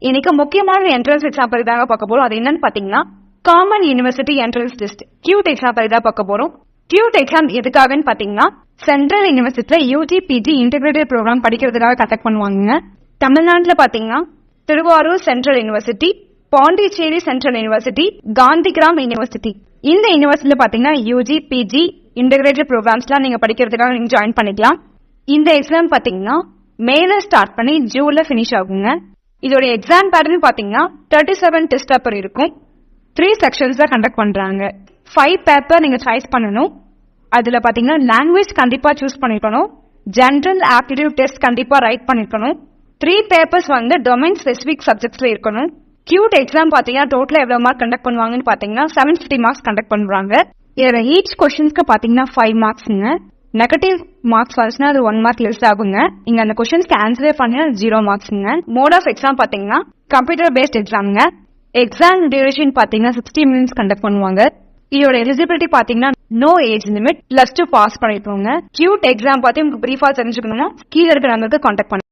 இன்னைக்கு முக்கியமான entrance exam பத்தி தாங்க பார்க்க போறோம். அது என்னன்னு பாத்தீங்கன்னா common university entrance test cute exam பத்தி தான் பார்க்க போறோம். கியூட் எக்ஸாம் எதுக்காகன்னு பாத்தீங்கன்னா சென்ட்ரல் யூனிவர்சிட்டியில யூஜி பிஜி இன்டெகிரேட்டட் ப்ரோக்ராம் படிக்கிறதுக்காக கண்டக்ட் பண்ணுவாங்க. தமிழ்நாட்டுல பாத்தீங்கன்னா Thiruvarur central university, Pondicherry central university, Gandhigram university. இந்த யூனிவர்சிட்டியில பாத்தீங்கன்னா யூஜி பிஜி இன்டெகிரேட்டட் ப்ரோக்ராம்ஸ்லாம் நீங்க படிக்கிறதுக்காக நீங்க ஜாயின் பண்ணிக்கலாம். இந்த எக்ஸாம் பாத்தீங்கன்னா மேல ஸ்டார்ட் பண்ணி ஜூன்ல பினிஷ் ஆகுங்க. இதோட எக்ஸாம் பேட்டர்ன் பாத்தீங்கன்னா 37 டெஸ்ட் பேப்பர் இருக்கும். 3 செக்ஷன்ஸ் தான் கண்டக்ட் பண்றாங்க. 5 பேப்பர் நீங்க சாய்ஸ் பண்ணணும். அதுல பாத்தீங்கன்னா லாங்குவேஜ் கண்டிப்பா சூஸ் பண்ணிருக்கணும். ஜெனரல் ஆப்டிடியூட் டெஸ்ட் கண்டிப்பா ரைட் பண்ணிருக்கணும். 3 பேப்பர்ஸ் டொமைன் ஸ்பெசிபிக் சப்ஜெக்ட்ஸ்ல இருக்கணும். கியூட் எக்ஸாம் பாத்தீங்கன்னா டோட்டலா எவ்வளவு மார்க் கண்டக்ட் பண்ணுவாங்கன்னு பாத்தீங்கன்னா 750 மார்க்ஸ் கண்டக்ட் பண்றாங்க. இதுல ஈச் கொஸ்டின்ஸ்க்கு பாத்தீங்கன்னா 5 மார்க்ஸ்ங்க. நெகட்டிவ் மார்க்ஸ் வந்துச்சுன்னா அது 1 மார்க் லெஸ் ஆகுங்க. இங்க அந்த கொஸ்டின்ஸ்க்கு ஆன்சரே பண்ணா 0 மார்க்ஸ்ங்க. மோட் ஆஃப் எக்ஸாம் பாத்தீங்கன்னா computer based exam. Exam duration பாத்தீங்கன்னா 60 மினிட்ஸ் கண்டக்ட் பண்ணுவாங்க. இதோட எலிஜிபிலிட்டி பாத்தீங்கன்னா நோ ஏஜ் லிமிட், +2 பாஸ் பண்ணிருக்கோங்க. கியூட் எக்ஸாம் பத்தி உங்களுக்கு பிரீஃபா தெரிஞ்சுக்கணும்னா கீழே இருக்கிற நம்பருக்கு கான்டாக்ட் பண்ணுங்க.